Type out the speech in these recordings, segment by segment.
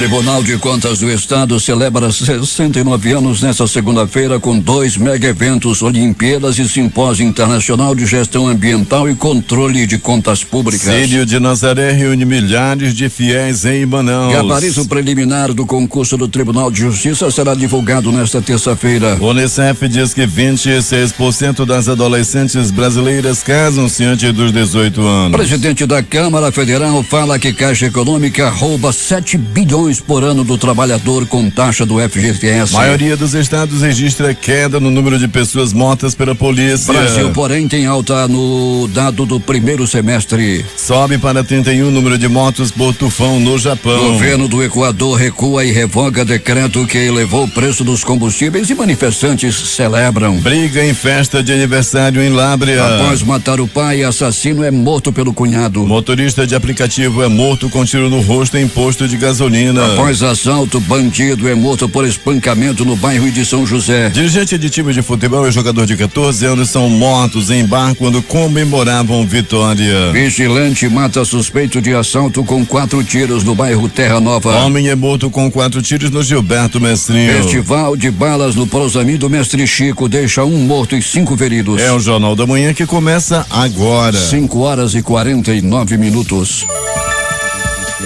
Tribunal de Contas do Estado celebra 69 anos nesta segunda-feira com 2 mega-eventos, Olimpíadas e Simpósio Internacional de Gestão Ambiental e Controle de Contas Públicas. Círio de Nazaré reúne milhares de fiéis em Manaus. Gabarito preliminar do concurso do Tribunal de Justiça será divulgado nesta terça-feira. O Unicef diz que 26% das adolescentes brasileiras casam-se antes dos 18 anos. Presidente da Câmara Federal fala que Caixa Econômica rouba 7 bilhões por ano do trabalhador com taxa do FGTS. A maioria dos estados registra queda no número de pessoas mortas pela polícia. Brasil, porém, tem alta no dado do primeiro semestre. Sobe para 31 o número de mortos por tufão no Japão. Governo do Equador recua e revoga decreto que elevou o preço dos combustíveis e manifestantes celebram. Briga em festa de aniversário em Lábrea. Após matar o pai, assassino é morto pelo cunhado. Motorista de aplicativo é morto com tiro no rosto em posto de gasolina. Após assalto, bandido é morto por espancamento no bairro de São José. Dirigente de time de futebol e jogador de 14 anos são mortos em bar quando comemoravam vitória. Vigilante mata suspeito de assalto com 4 tiros no bairro Terra Nova. Homem é morto com 4 tiros no Gilberto Mestrinho. Festival de balas no Prosami do Mestre Chico deixa 1 morto e 5 feridos. É o Jornal da Manhã que começa agora. 5:49.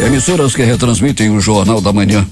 Emissoras que retransmitem o Jornal da Manhã.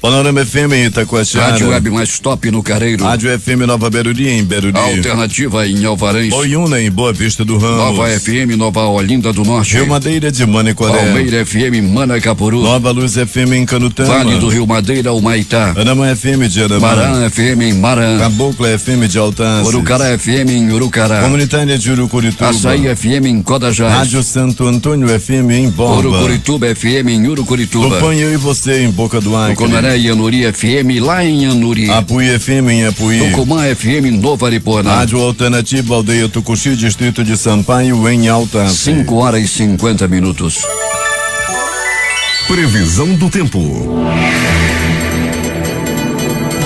Panorama FM em Itacoatiara. Rádio Web mais top no Careiro. Rádio FM Nova Beruri em Beruri. Alternativa em Alvarez. Boiúna em Boa Vista do Ramos. Nova FM Nova Olinda do Norte. Rio Madeira de Manicoré. Palmeira FM Manacapuru. Nova Luz FM em Canutama. Vale do Rio Madeira, Humaitá. Anamã FM de Anamã. Marã FM em Marã. Cabocla FM de Altas. Urucará FM em Urucará. Comunitária de Urucurituba. Açaí FM em Codajás. Rádio Santo Antônio FM em Borba. Urucurituba FM em Urucurituba. Tupanha eu e você em Boca do Acre. Tucunaré e Anuri FM lá em Anuri. Apuí FM em Apuí. Tucumã FM em Nova Aripuanã. Rádio Alternativa Aldeia Tucuxi, distrito de Sampaio em Altas. 5:50. Previsão do tempo.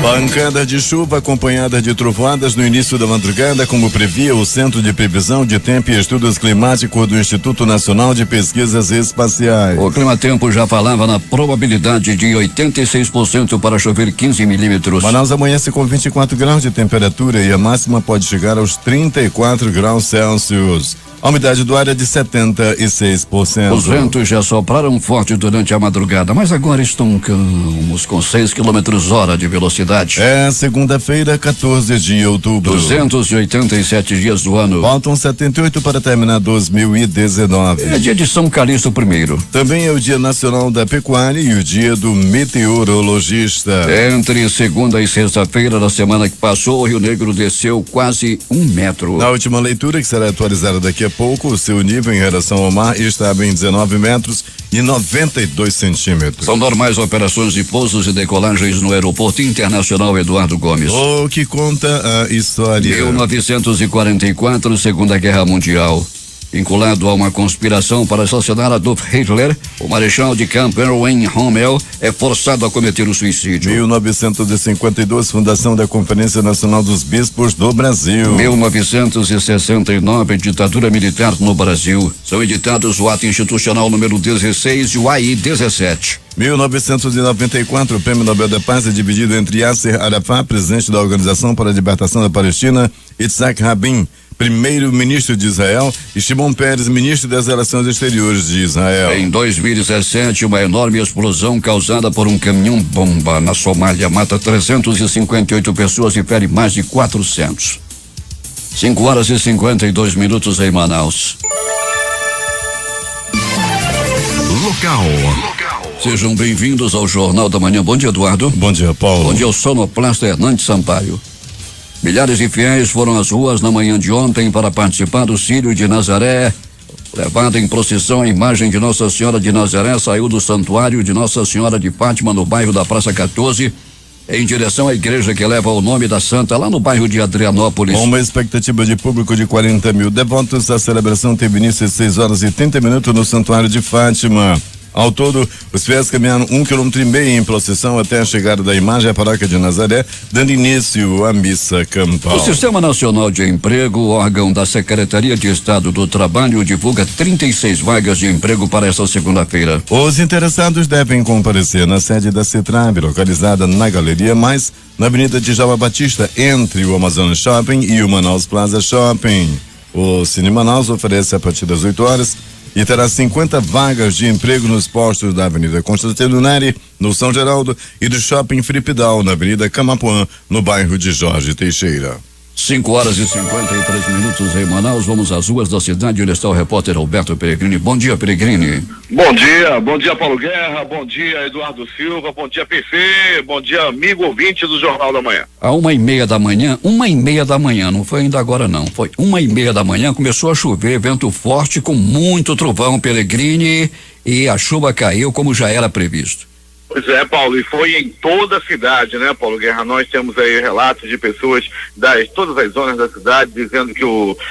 Pancada de chuva acompanhada de trovoadas no início da madrugada, como previa o Centro de Previsão de Tempo e Estudos Climáticos do Instituto Nacional de Pesquisas Espaciais. O Climatempo já falava na probabilidade de 86% para chover 15 milímetros. Manaus amanhece com 24 graus de temperatura e a máxima pode chegar aos 34 graus Celsius. A umidade do ar é de 76%. Os ventos já sopraram forte durante a madrugada, mas agora estão calmos, com 6 km/h de velocidade. É segunda-feira, 14 de outubro. 287 dias do ano. Faltam 78 para terminar 2019. É dia de São Calixto I. Também é o Dia Nacional da Pecuária e o Dia do Meteorologista. Entre segunda e sexta-feira da semana que passou, o Rio Negro desceu quase 1 metro. Na última leitura, que será atualizada daqui a pouco, o seu nível em relação ao mar estava em 19 metros e 92 centímetros. São normais operações de pousos e decolagens no Aeroporto Internacional Eduardo Gomes. O que conta a história. 1944, Segunda Guerra Mundial. Vinculado a uma conspiração para assassinar Adolf Hitler, o marechal de campo Erwin Rommel é forçado a cometer o suicídio. 1952, fundação da Conferência Nacional dos Bispos do Brasil. 1969, ditadura militar no Brasil. São editados o ato institucional número 16 e o AI 17. 1994, o Prêmio Nobel da Paz é dividido entre Yasser Arafat, presidente da Organização para a Libertação da Palestina, Yitzhak Rabin, primeiro-ministro de Israel, e Shimon Peres, ministro das Relações Exteriores de Israel. Em 2017, uma enorme explosão causada por um caminhão-bomba na Somália mata 358 pessoas e fere mais de 400. 5:52 em Manaus. Local. Sejam bem-vindos ao Jornal da Manhã. Bom dia, Eduardo. Bom dia, Paulo. Bom dia, o sonoplasta Hernandes Sampaio. Milhares de fiéis foram às ruas na manhã de ontem para participar do Círio de Nazaré. Levada em procissão, a imagem de Nossa Senhora de Nazaré saiu do santuário de Nossa Senhora de Fátima, no bairro da Praça 14, em direção à igreja que leva o nome da santa, lá no bairro de Adrianópolis. Com uma expectativa de público de 40 mil devotos, a celebração teve início às 6h30 no santuário de Fátima. Ao todo, os fiéis caminharam 1,5 km em procissão até a chegada da imagem à paróquia de Nazaré, dando início à missa campal. O Sistema Nacional de Emprego, órgão da Secretaria de Estado do Trabalho, divulga 36 vagas de emprego para esta segunda-feira. Os interessados devem comparecer na sede da CITRAB, localizada na Galeria Mais, na Avenida Djalma Batista, entre o Amazonas Shopping e o Manaus Plaza Shopping. O Cine Manaus oferece a partir das 8 horas e terá 50 vagas de emprego nos postos da Avenida Constantino Neri, no São Geraldo, e do Shopping Fripidal, na Avenida Camapuã, no bairro de Jorge Teixeira. 5h53 em Manaus. Vamos às ruas da cidade, onde está o repórter Alberto Peregrini. Bom dia, Peregrini. Bom dia Paulo Guerra, bom dia Eduardo Silva, bom dia PC, bom dia amigo ouvinte do Jornal da Manhã. À 1h30 da manhã, não foi ainda agora não, foi 1h30 da manhã, começou a chover, vento forte com muito trovão, Peregrini, e a chuva caiu como já era previsto. Pois é, Paulo, e foi em toda a cidade, né, Paulo Guerra? Nós temos aí relatos de pessoas das todas as zonas da cidade dizendo que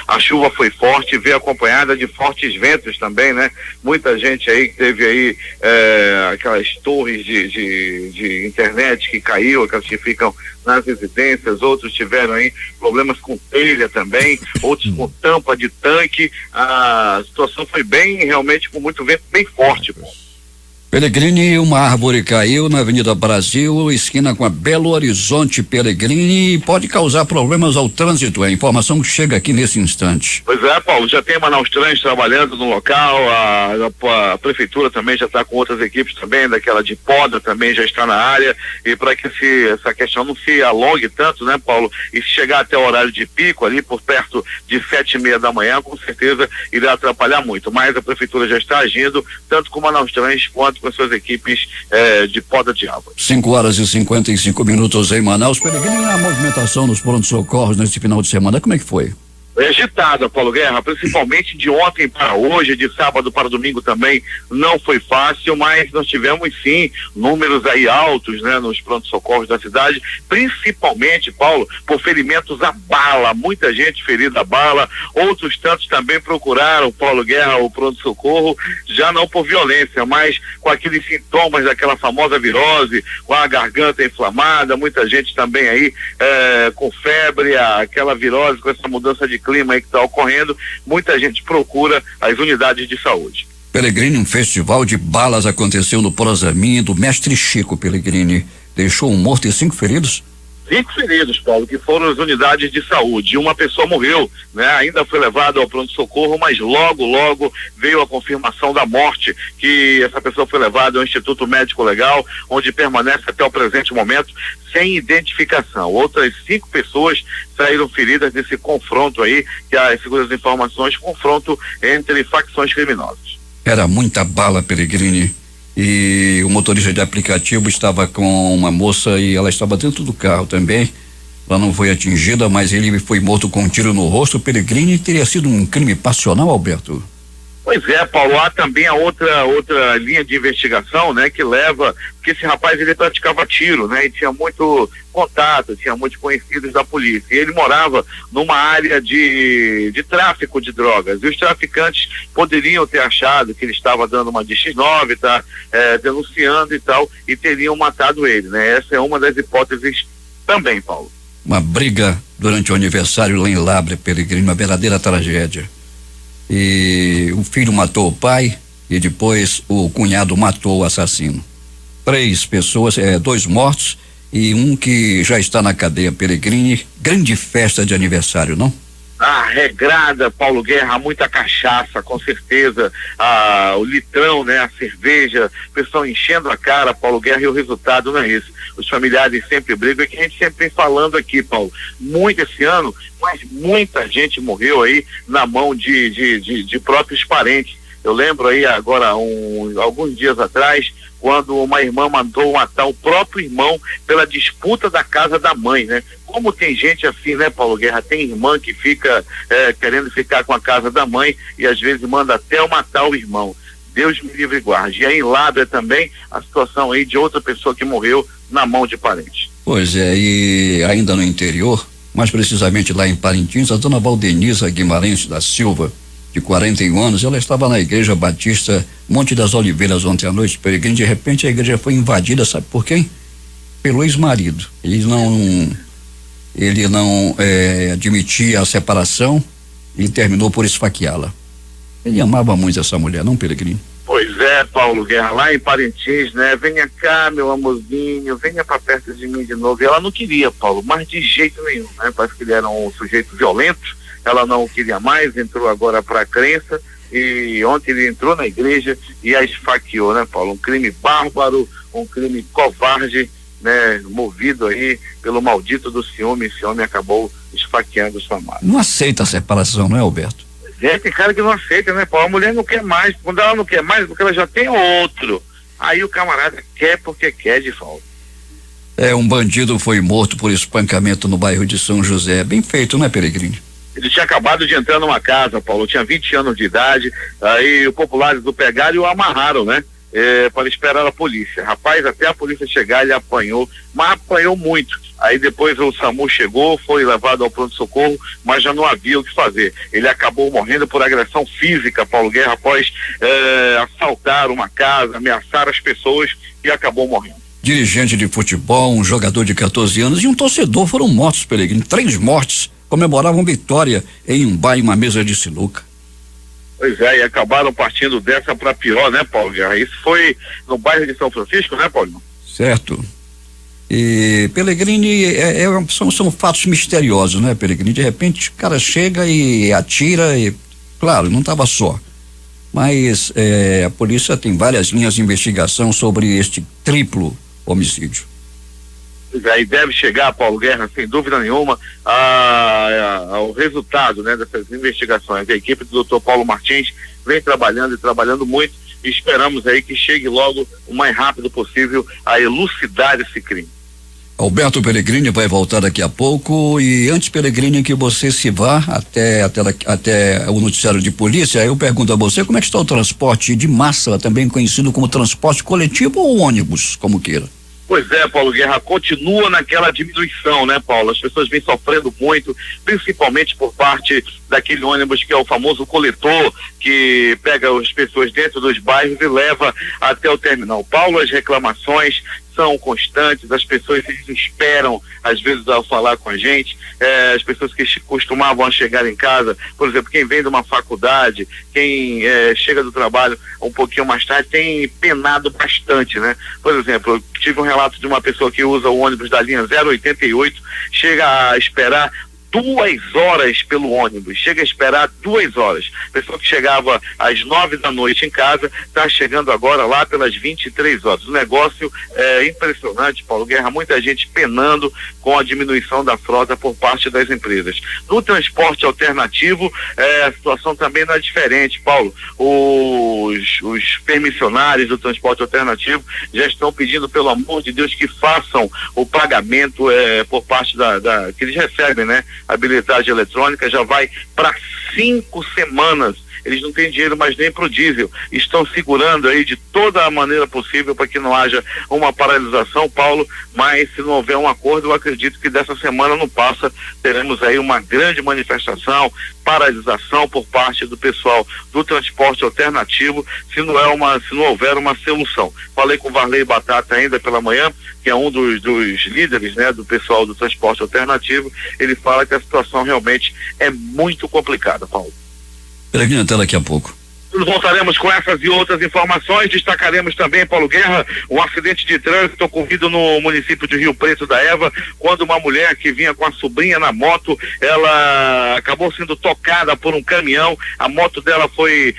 a chuva foi forte, veio acompanhada de fortes ventos também, né? Muita gente aí que teve aí aquelas torres de internet que caiu, aquelas que ficam nas residências, outros tiveram aí problemas com telha também, outros com tampa de tanque. A situação foi realmente com muito vento, bem forte, Paulo. Peregrini, uma árvore caiu na Avenida Brasil, esquina com a Belo Horizonte, Peregrini, e pode causar problemas ao trânsito. É a informação que chega aqui nesse instante. Pois é, Paulo, já tem Manaus Trans trabalhando no local, a prefeitura também já está com outras equipes também, daquela de poda também já está na área, e para que essa questão não se alongue tanto, né, Paulo, e se chegar até o horário de pico ali por perto de 7h30 da manhã, com certeza irá atrapalhar muito, mas a prefeitura já está agindo, tanto com Manaus Trans quanto com as suas equipes de poda de árvore. 5h55 em Manaus. Peregrini, a movimentação nos pronto-socorros nesse final de semana, como é que foi? Agitada, Paulo Guerra, principalmente de ontem para hoje, de sábado para domingo também não foi fácil, mas nós tivemos sim números aí altos, né, nos pronto-socorros da cidade, principalmente, Paulo, por ferimentos a bala, muita gente ferida a bala, outros tantos também procuraram, Paulo Guerra, o pronto-socorro, já não por violência, mas com aqueles sintomas daquela famosa virose, com a garganta inflamada, muita gente também aí com febre, aquela virose, com essa mudança de clima aí que está ocorrendo, muita gente procura as unidades de saúde. Peregrini, um festival de balas aconteceu no Prosamin do Mestre Chico. Peregrini deixou um morto e 5 feridos? 5 feridos, Paulo, que foram as unidades de saúde. Uma pessoa morreu, né? Ainda foi levada ao pronto-socorro, mas logo veio a confirmação da morte, que essa pessoa foi levada ao Instituto Médico Legal, onde permanece até o presente momento sem identificação. Outras 5 pessoas saíram feridas nesse confronto aí, que segundo as informações, confronto entre facções criminosas. Era muita bala, Peregrini. E o motorista de aplicativo estava com uma moça e ela estava dentro do carro também. Ela não foi atingida, mas ele foi morto com um tiro no rosto. Peregrini, teria sido um crime passional, Alberto? Pois é, Paulo, há também a outra linha de investigação, né, que leva, porque esse rapaz ele praticava tiro, né, e tinha muito contato, tinha muitos conhecidos da polícia, e ele morava numa área de tráfico de drogas, e os traficantes poderiam ter achado que ele estava dando uma de X9, denunciando e tal, e teriam matado ele, né, essa é uma das hipóteses também, Paulo. Uma briga durante o aniversário lá em Lábrea, Peregrini, uma verdadeira tragédia. E o filho matou o pai e depois o cunhado matou o assassino. 3 pessoas, 2 mortos e um que já está na cadeia. Peregrini, grande festa de aniversário, não? Regrada, Paulo Guerra, muita cachaça, com certeza, o litrão, né, a cerveja, o pessoal enchendo a cara, Paulo Guerra, e o resultado não é esse. Os familiares sempre brigam, é que a gente sempre vem falando aqui, Paulo, muito esse ano, mas muita gente morreu aí na mão de próprios parentes. Eu lembro aí agora, alguns dias atrás, quando uma irmã mandou matar o próprio irmão pela disputa da casa da mãe, né? Como tem gente assim, né, Paulo Guerra? Tem irmã que fica querendo ficar com a casa da mãe e às vezes manda até matar o irmão. Deus me livre e guarde. E aí em Lábrea também a situação aí de outra pessoa que morreu na mão de parente. Pois é, e ainda no interior, mais precisamente lá em Parintins, a dona Valdeniza Guimarães da Silva de 41 anos, ela estava na Igreja Batista Monte das Oliveiras ontem à noite, peregrino. De repente a igreja foi invadida, sabe por quem? Pelo ex-marido. Ele não admitia a separação e terminou por esfaqueá-la. Ele amava muito essa mulher, não, peregrino? Pois é, Paulo Guerra, lá em Parintins, né? Venha cá, meu amorzinho, venha pra perto de mim de novo. E ela não queria, Paulo, mas de jeito nenhum, né? Parece que ele era um sujeito violento, ela não o queria mais, entrou agora pra crença, e ontem ele entrou na igreja e a esfaqueou, né, Paulo? Um crime bárbaro, um crime covarde, né? Movido aí pelo maldito do ciúme, esse homem acabou esfaqueando sua amada. Não aceita a separação, não é, Alberto? Tem cara que não aceita, né, Paulo? A mulher não quer mais. Quando ela não quer mais, porque ela já tem outro. Aí o camarada quer porque quer de volta. Um bandido foi morto por espancamento no bairro de São José. Bem feito, né, peregrino? Ele tinha acabado de entrar numa casa, Paulo. Tinha 20 anos de idade. Aí os populares o pegaram e o amarraram, né? Para esperar a polícia. Rapaz, até a polícia chegar, ele apanhou, mas apanhou muito. Aí depois o SAMU chegou, foi levado ao pronto-socorro, mas já não havia o que fazer. Ele acabou morrendo por agressão física, Paulo Guerra, após assaltar uma casa, ameaçar as pessoas, e acabou morrendo. Dirigente de futebol, um jogador de 14 anos e um torcedor foram mortos, peregrino. 3 mortes comemoravam vitória em um bar e uma mesa de sinuca. Pois é, e acabaram partindo dessa para pior, né, Paulo Guerra? Isso foi no bairro de São Francisco, né, Paulo? Certo. E Pellegrini, são fatos misteriosos, né, Pellegrini? De repente o cara chega e atira e, claro, não estava só. Mas a polícia tem várias linhas de investigação sobre este triplo homicídio. E deve chegar, Paulo Guerra, sem dúvida nenhuma, ao resultado, né, dessas investigações. A equipe do Dr. Paulo Martins vem trabalhando e trabalhando muito, e esperamos aí que chegue logo o mais rápido possível a elucidar esse crime. Alberto Pellegrini vai voltar daqui a pouco, e antes, Pellegrini, que você se vá até o noticiário de polícia, eu pergunto a você como é que está o transporte de massa, também conhecido como transporte coletivo ou ônibus, como queira. Pois é, Paulo Guerra, continua naquela diminuição, né, Paulo? As pessoas vêm sofrendo muito, principalmente por parte daquele ônibus que é o famoso coletor, que pega as pessoas dentro dos bairros e leva até o terminal. Paulo, as reclamações são constantes, as pessoas se desesperam às vezes ao falar com a gente, as pessoas que costumavam chegar em casa, por exemplo, quem vem de uma faculdade, quem chega do trabalho um pouquinho mais tarde, tem penado bastante, né? Por exemplo, eu tive um relato de uma pessoa que usa o ônibus da linha 088, chega a esperar 2 horas pelo ônibus, chega a esperar 2 horas. Pessoa que chegava às 9 da noite em casa, está chegando agora lá pelas 23 horas. O negócio é impressionante, Paulo Guerra, muita gente penando com a diminuição da frota por parte das empresas. No transporte alternativo, a situação também não é diferente, Paulo. Os permissionários do transporte alternativo já estão pedindo, pelo amor de Deus, que façam o pagamento por parte que eles recebem, né? A habilidade eletrônica já vai para 5 semanas. Eles não têm dinheiro mais nem pro diesel. Estão segurando aí de toda a maneira possível para que não haja uma paralisação, Paulo, mas se não houver um acordo, eu acredito que dessa semana não passa, teremos aí uma grande manifestação, paralisação por parte do pessoal do transporte alternativo, se não houver uma solução. Falei com o Varley Batata ainda pela manhã, que é um dos líderes, né, do pessoal do transporte alternativo. Ele fala que a situação realmente é muito complicada, Paulo. Pellegrini, até daqui a pouco. Voltaremos com essas e outras informações. Destacaremos também, Paulo Guerra, um acidente de trânsito ocorrido no município de Rio Preto da Eva, quando uma mulher que vinha com a sobrinha na moto, ela acabou sendo tocada por um caminhão. A moto dela foi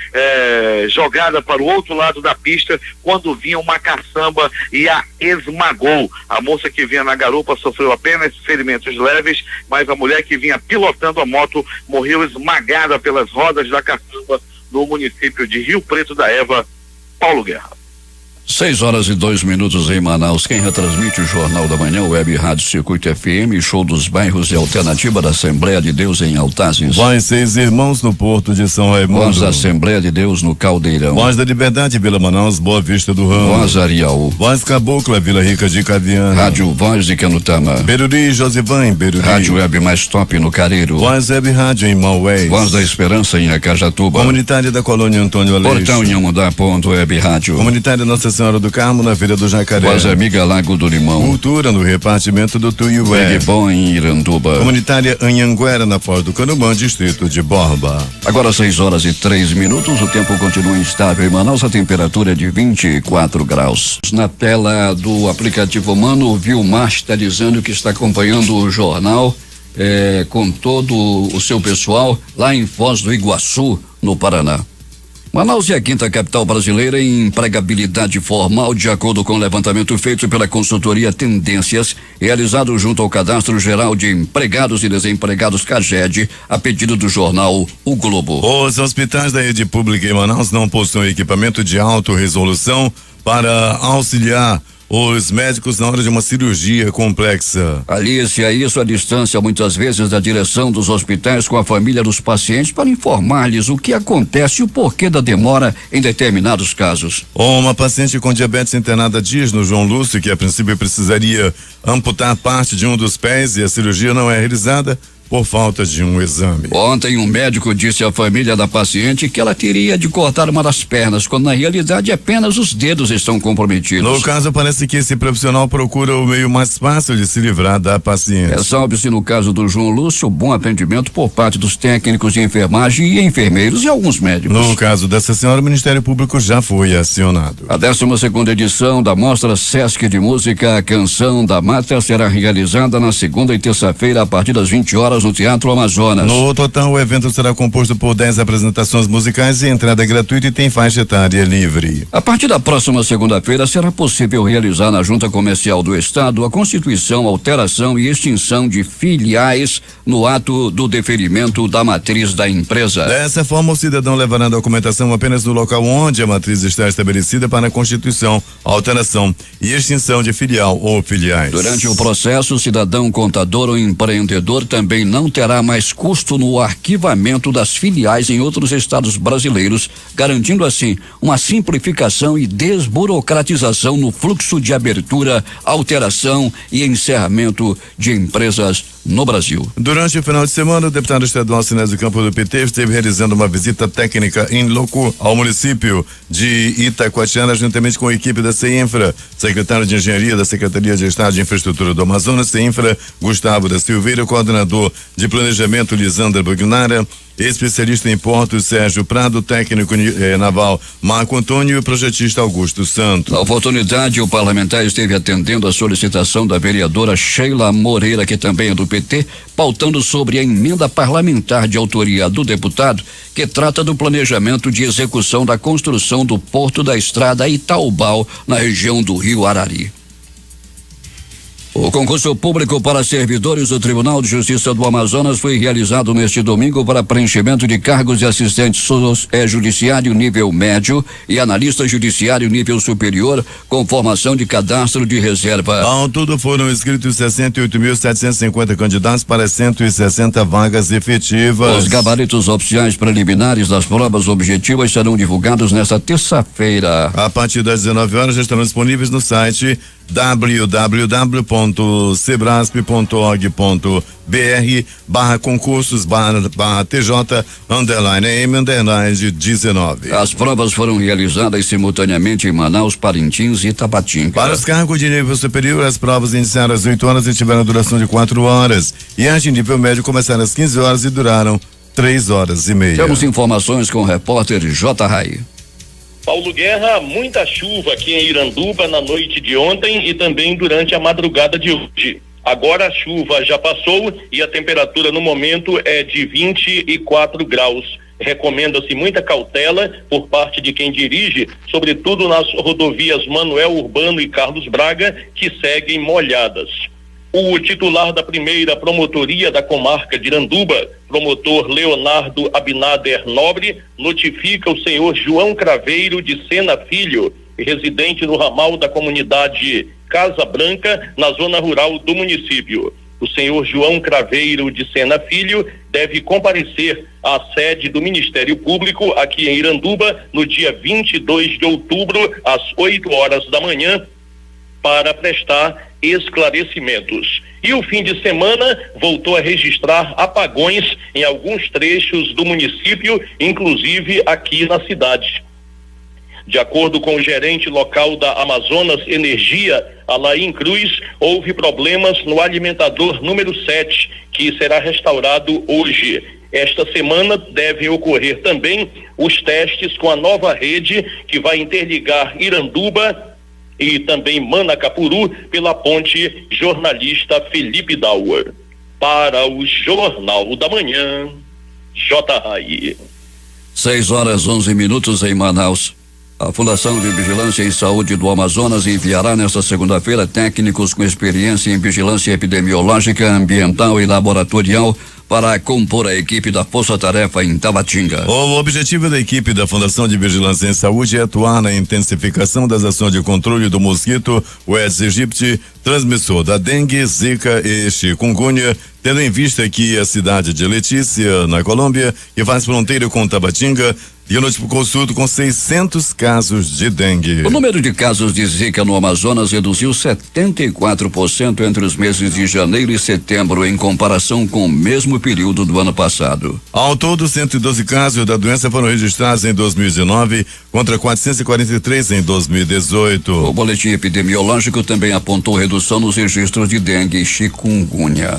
jogada para o outro lado da pista quando vinha uma caçamba e a esmagou. A moça que vinha na garupa sofreu apenas ferimentos leves, mas a mulher que vinha pilotando a moto morreu esmagada pelas rodas da caçamba no município de Rio Preto da Eva. Paulo Guerra. 6h02 em Manaus. Quem retransmite o Jornal da Manhã, Web Rádio Circuito FM, Show dos Bairros e Alternativa da Assembleia de Deus em Altazes. Voz Seis Irmãos no Porto de São Raimundo. Voz da Assembleia de Deus no Caldeirão. Voz da Liberdade, Vila Manaus, Boa Vista do Ramo. Voz Arial. Voz Cabocla, Vila Rica de Caviana. Rádio Voz de Canutama. Beruri, Josivã em Beruri. Rádio Web Mais Top no Careiro. Voz Web Rádio em Maués. Voz da Esperança em Acajatuba. Comunitária da Colônia Antônio Aleixo. Portão Inhamudá, ponto Web Rádio. Comunitária Nossa Senhora do Carmo, na Feira do Jacaré. Voz Amiga Lago do Limão. Cultura no repartimento do Tuiué. Big Bom em Iranduba. Comunitária Anhanguera, na Foz do Canumã, distrito de Borba. Agora 6h03, o tempo continua instável em Manaus, a temperatura é de 24 graus. Na tela do aplicativo Mano, o Vilmar está dizendo que está acompanhando o jornal com todo o seu pessoal lá em Foz do Iguaçu, no Paraná. Manaus é a quinta capital brasileira em empregabilidade formal, de acordo com o levantamento feito pela consultoria Tendências, realizado junto ao Cadastro Geral de Empregados e Desempregados CAGED, a pedido do jornal O Globo. Os hospitais da rede pública em Manaus não possuem equipamento de alta resolução para auxiliar os médicos na hora de uma cirurgia complexa. Alice, a isso a distância muitas vezes da direção dos hospitais com a família dos pacientes para informar-lhes o que acontece e o porquê da demora em determinados casos. Uma paciente com diabetes internada diz no João Lúcio que a princípio precisaria amputar parte de um dos pés e a cirurgia não é realizada por falta de um exame. Ontem um médico disse à família da paciente que ela teria de cortar uma das pernas, quando na realidade apenas os dedos estão comprometidos. No caso, parece que esse profissional procura o meio mais fácil de se livrar da paciente. Ressalve-se no caso do João Lúcio, bom atendimento por parte dos técnicos de enfermagem e enfermeiros e alguns médicos. No caso dessa senhora, o Ministério Público já foi acionado. A 12ª edição da Mostra Sesc de Música, a Canção da Mata, será realizada na segunda e terça-feira a partir das 20 horas no Teatro Amazonas. No total, o evento será composto por 10 apresentações musicais e entrada gratuita e tem faixa etária livre. A partir da próxima segunda-feira será possível realizar na Junta Comercial do Estado a constituição, alteração e extinção de filiais no ato do deferimento da matriz da empresa. Dessa forma, o cidadão levará a documentação apenas no local onde a matriz está estabelecida para a constituição, alteração e extinção de filial ou filiais. Durante o processo, o cidadão contador ou empreendedor também não terá mais custo no arquivamento das filiais em outros estados brasileiros, garantindo assim uma simplificação e desburocratização no fluxo de abertura, alteração e encerramento de empresas no Brasil. Durante o final de semana, o deputado estadual Sinésio Campos do PT esteve realizando uma visita técnica em loco ao município de Itacoatiara, juntamente com a equipe da CEINFRA, secretário de Engenharia da Secretaria de Estado de Infraestrutura do Amazonas, CEINFRA, Gustavo da Silveira, coordenador de Planejamento, Lisandra Bugnara, especialista em portos, Sérgio Prado, técnico naval, Marco Antônio e o projetista Augusto Santos. Na oportunidade, o parlamentar esteve atendendo a solicitação da vereadora Sheila Moreira, que também é do PT, pautando sobre a emenda parlamentar de autoria do deputado, que trata do planejamento de execução da construção do porto da estrada Itaubal, na região do Rio Arari. O concurso público para servidores do Tribunal de Justiça do Amazonas foi realizado neste domingo para preenchimento de cargos de assistente judiciário nível médio e analista judiciário nível superior, com formação de cadastro de reserva. Ao todo foram inscritos 68.750 candidatos para 160 vagas efetivas. Os gabaritos oficiais preliminares das provas objetivas serão divulgados nesta terça-feira. A partir das 19 horas já estarão disponíveis no site www.sebrasp.org.br/concursos/TJ_M_19. As provas foram realizadas simultaneamente em Manaus, Parintins e Itapatinga. Para os cargos de nível superior, as provas iniciaram às 8 horas e tiveram duração de 4 horas. E as de nível médio começaram às 15 horas e duraram 3 horas e meia. Temos informações com o repórter J. Rai. Paulo Guerra, muita chuva aqui em Iranduba na noite de ontem e também durante a madrugada de hoje. Agora a chuva já passou e a temperatura no momento é de 24 graus. Recomenda-se muita cautela por parte de quem dirige, sobretudo nas rodovias Manuel Urbano e Carlos Braga, que seguem molhadas. O titular da primeira promotoria da comarca de Iranduba, promotor Leonardo Abinader Nobre, notifica o senhor João Craveiro de Sena Filho, residente no ramal da comunidade Casa Branca, na zona rural do município. O senhor João Craveiro de Sena Filho deve comparecer à sede do Ministério Público aqui em Iranduba no dia 22 de outubro, às 8 horas da manhã, para prestar esclarecimentos. E o fim de semana voltou a registrar apagões em alguns trechos do município, inclusive aqui na cidade. De acordo com o gerente local da Amazonas Energia, Alain Cruz, houve problemas no alimentador número 7, que será restaurado hoje. Esta semana devem ocorrer também os testes com a nova rede que vai interligar Iranduba e também Manacapuru pela ponte Jornalista Felipe Dauer. Para o Jornal da Manhã, J. Rai. 6h11 em Manaus. A Fundação de Vigilância em Saúde do Amazonas enviará nesta segunda-feira técnicos com experiência em vigilância epidemiológica, ambiental e laboratorial para compor a equipe da Força Tarefa em Tabatinga. O objetivo da equipe da Fundação de Vigilância em Saúde é atuar na intensificação das ações de controle do mosquito Aedes aegypti, transmissor da dengue, zika e chikungunya, tendo em vista que a cidade de Letícia, na Colômbia, que faz fronteira com Tabatinga, diagnosticou surto com 600 casos de dengue. O número de casos de zika no Amazonas reduziu 74% entre os meses de janeiro e setembro, em comparação com o mesmo período do ano passado. Ao todo, 112 casos da doença foram registrados em 2019, contra 443 em 2018. O boletim epidemiológico também apontou redução nos registros de dengue e chikungunya.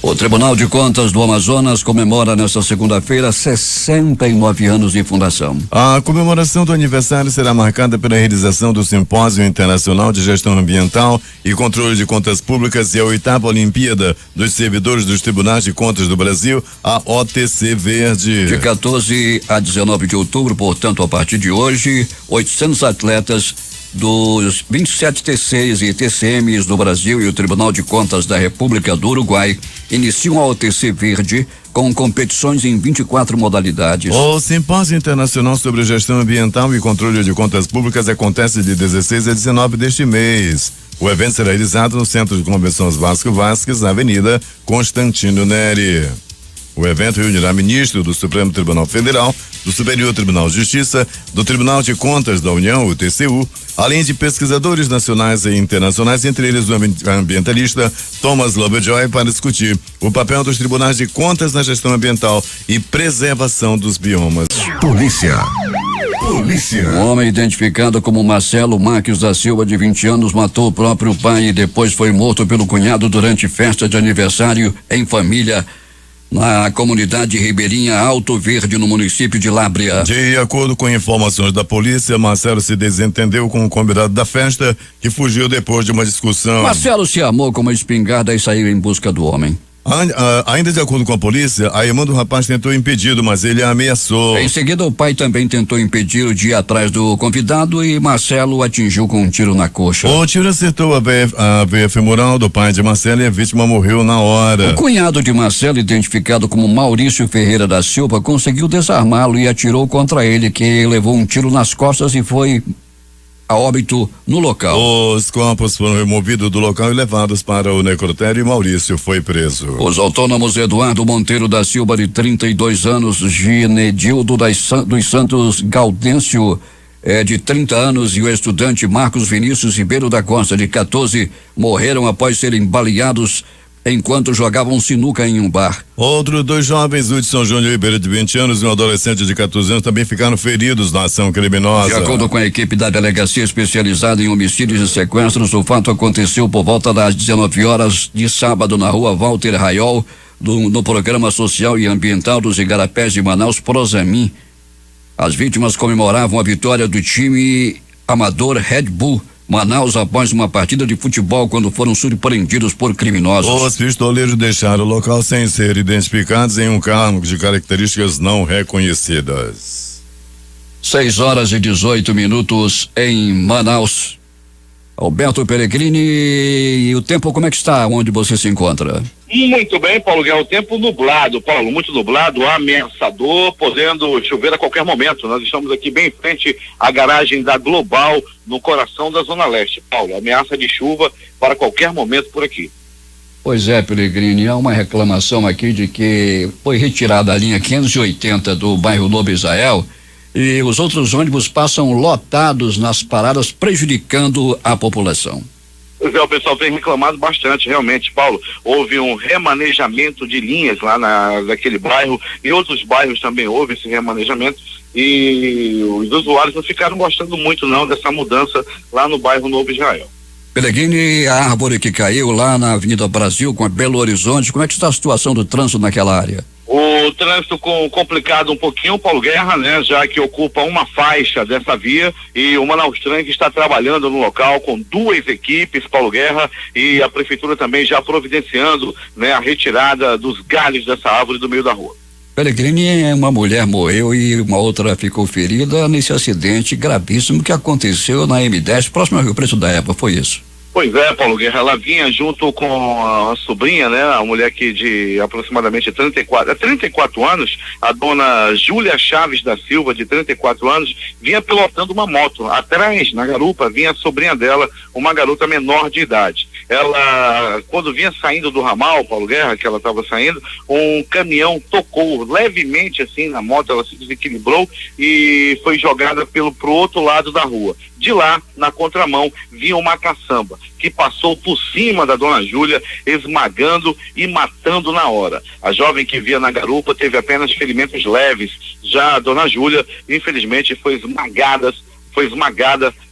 O Tribunal de Contas do Amazonas comemora nesta segunda-feira 69 anos de fundação. A comemoração do aniversário será marcada pela realização do Simpósio Internacional de Gestão Ambiental e Controle de Contas Públicas e a 8ª Olimpíada dos Servidores dos Tribunais de Contas do Brasil, a OTC Verde. De 14 a 19 de outubro, portanto, a partir de hoje, 800 atletas dos 27 TCs e TCMs do Brasil e o Tribunal de Contas da República do Uruguai iniciam a OTC Verde com competições em 24 modalidades. O Simpósio Internacional sobre Gestão Ambiental e Controle de Contas Públicas acontece de 16 a 19 deste mês. O evento será realizado no Centro de Convenções Vasco Vasques, na Avenida Constantino Neri. O evento reunirá ministro do Supremo Tribunal Federal, do Superior Tribunal de Justiça, do Tribunal de Contas da União, o TCU, além de pesquisadores nacionais e internacionais, entre eles o ambientalista Thomas Lovejoy, para discutir o papel dos tribunais de contas na gestão ambiental e preservação dos biomas. Polícia. Um homem identificado como Marcelo Marques da Silva, de 20 anos, matou o próprio pai e depois foi morto pelo cunhado durante festa de aniversário em família na comunidade ribeirinha Alto Verde, no município de Lábrea. De acordo com informações da polícia, Marcelo se desentendeu com o convidado da festa, que fugiu depois de uma discussão. Marcelo se armou com uma espingarda e saiu em busca do homem. Ainda de acordo com a polícia, a irmã do rapaz tentou impedi-lo, mas ele a ameaçou. Em seguida, o pai também tentou impedir-o de ir atrás do convidado e Marcelo atingiu com um tiro na coxa. O tiro acertou a veia femoral do pai de Marcelo e a vítima morreu na hora. O cunhado de Marcelo, identificado como Maurício Ferreira da Silva, conseguiu desarmá-lo e atirou contra ele, que levou um tiro nas costas e foi a óbito no local. Os corpos foram removidos do local e levados para o necrotério e Maurício foi preso. Os autônomos Eduardo Monteiro da Silva, de 32 anos, Ginedildo dos Santos Gaudêncio, de 30 anos, e o estudante Marcos Vinícius Ribeiro da Costa, de 14, morreram após serem baleados enquanto jogavam sinuca em um bar. Outros 2 jovens, Hudson Júnior Ribeiro, de 20 anos, e um adolescente de 14 anos, também ficaram feridos na ação criminosa. De acordo com a equipe da Delegacia Especializada em Homicídios e Sequestros, o fato aconteceu por volta das 19 horas de sábado na rua Walter Raiol, no Programa Social e Ambiental dos Igarapés de Manaus, Prosamin. As vítimas comemoravam a vitória do time amador Red Bull Manaus após uma partida de futebol, quando foram surpreendidos por criminosos. Os pistoleiros deixaram o local sem ser identificados em um carro de características não reconhecidas. 6h18 em Manaus. Alberto Pellegrini, e o tempo como é que está, onde você se encontra? Muito bem, Paulo Guerra, o tempo nublado, Paulo, muito nublado, ameaçador, podendo chover a qualquer momento. Nós estamos aqui bem em frente à garagem da Global, no coração da Zona Leste, Paulo, ameaça de chuva para qualquer momento por aqui. Pois é, Pellegrini, há uma reclamação aqui de que foi retirada a linha 580 do bairro Novo Israel e os outros ônibus passam lotados nas paradas, prejudicando a população. Pois é, o pessoal tem reclamado bastante, realmente, Paulo. Houve um remanejamento de linhas lá naquele bairro, e outros bairros também houve esse remanejamento, e os usuários não ficaram gostando muito não dessa mudança lá no bairro Novo Israel. Pellegrini, a árvore que caiu lá na Avenida Brasil com a Belo Horizonte, como é que está a situação do trânsito naquela área? O trânsito complicado um pouquinho, Paulo Guerra, né? Já que ocupa uma faixa dessa via, e o Manaus Trem está trabalhando no local com 2 equipes, Paulo Guerra, e a prefeitura também já providenciando, né, a retirada dos galhos dessa árvore do meio da rua. Pellegrini, uma mulher morreu e uma outra ficou ferida nesse acidente gravíssimo que aconteceu na M10, próximo ao Rio Preto da Eva, foi isso? Pois é, Paulo Guerra, ela vinha junto com a sobrinha, né, a mulher que de aproximadamente 34 anos, a dona Júlia Chaves da Silva, de 34 anos, vinha pilotando uma moto. Atrás, na garupa, vinha a sobrinha dela, uma garota menor de idade. Ela, quando vinha saindo do ramal, Paulo Guerra, que ela estava saindo, um caminhão tocou levemente assim na moto, ela se desequilibrou e foi jogada pro outro lado da rua. De lá, na contramão, vinha uma caçamba que passou por cima da dona Júlia, esmagando e matando na hora. A jovem que via na garupa teve apenas ferimentos leves. Já a dona Júlia, infelizmente, foi esmagada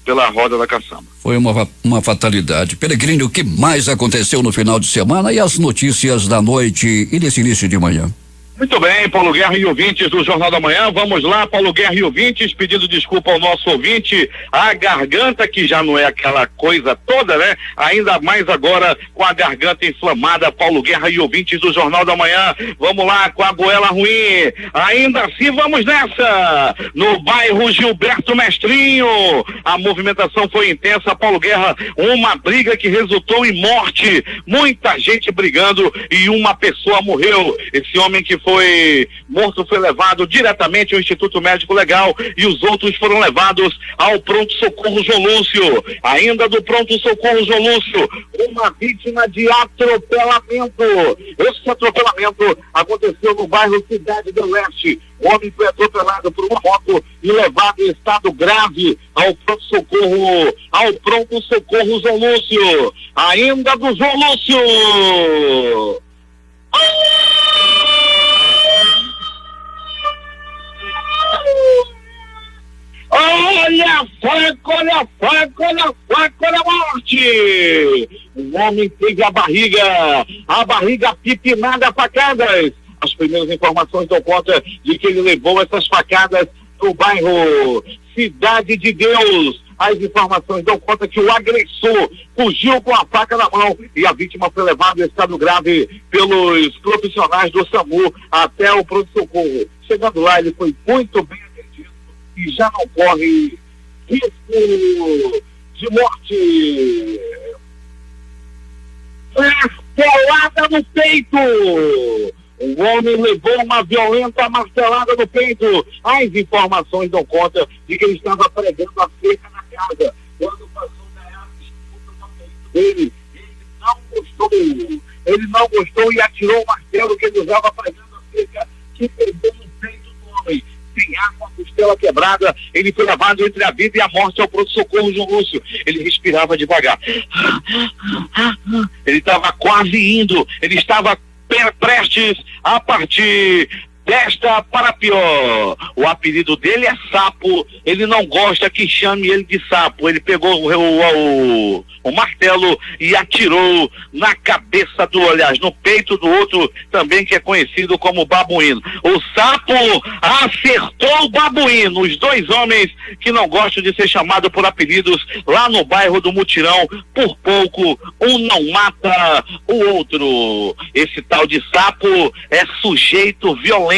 pela roda da caçamba. Foi uma fatalidade. Pellegrini, o que mais aconteceu no final de semana e as notícias da noite e desse início de manhã? Muito bem, Paulo Guerra e ouvintes do Jornal da Manhã, vamos lá, Paulo Guerra e ouvintes, pedindo desculpa ao nosso ouvinte, a garganta que já não é aquela coisa toda, né? Ainda mais agora com a garganta inflamada, Paulo Guerra e ouvintes do Jornal da Manhã, vamos lá com a goela ruim, ainda assim vamos nessa, no bairro Gilberto Mestrinho, a movimentação foi intensa, Paulo Guerra, uma briga que resultou em morte, muita gente brigando e uma pessoa morreu, esse homem que foi morto foi levado diretamente ao Instituto Médico Legal e os outros foram levados ao pronto-socorro João Lúcio. Ainda do pronto-socorro João Lúcio, uma vítima de atropelamento. Esse atropelamento aconteceu no bairro Cidade do Leste. O homem foi atropelado por uma moto e levado em estado grave ao pronto-socorro João Lúcio. Ainda do João Lúcio. Olha a faca, olha a morte! O homem teve a barriga pipinada a facadas. As primeiras informações dão conta de que ele levou essas facadas no bairro Cidade de Deus. As informações dão conta que o agressor fugiu com a faca na mão e a vítima foi levada em estado grave pelos profissionais do SAMU até o pronto-socorro. Chegando lá, ele foi muito bem atendido e já não corre risco de morte. Martelada no peito! O homem levou uma violenta martelada no peito. As informações dão conta de que ele estava pregando a cerca na casa. Quando passou da área no peito dele, ele não gostou e atirou o martelo que ele usava pregando a cerca, que pegou no peito do homem. Sem água, costela quebrada, ele foi levado entre a vida e a morte ao pronto-socorro João Lúcio. Ele respirava devagar. Ele estava quase indo, ele estava prestes a partir desta para pior. O apelido dele é Sapo, ele não gosta que chame ele de Sapo. Ele pegou o martelo e atirou na cabeça do, aliás, no peito do outro também, que é conhecido como Babuíno. O Sapo acertou o Babuíno. Os dois homens que não gostam de ser chamados por apelidos lá no bairro do Mutirão, por pouco um não mata o outro. Esse tal de Sapo é sujeito violento.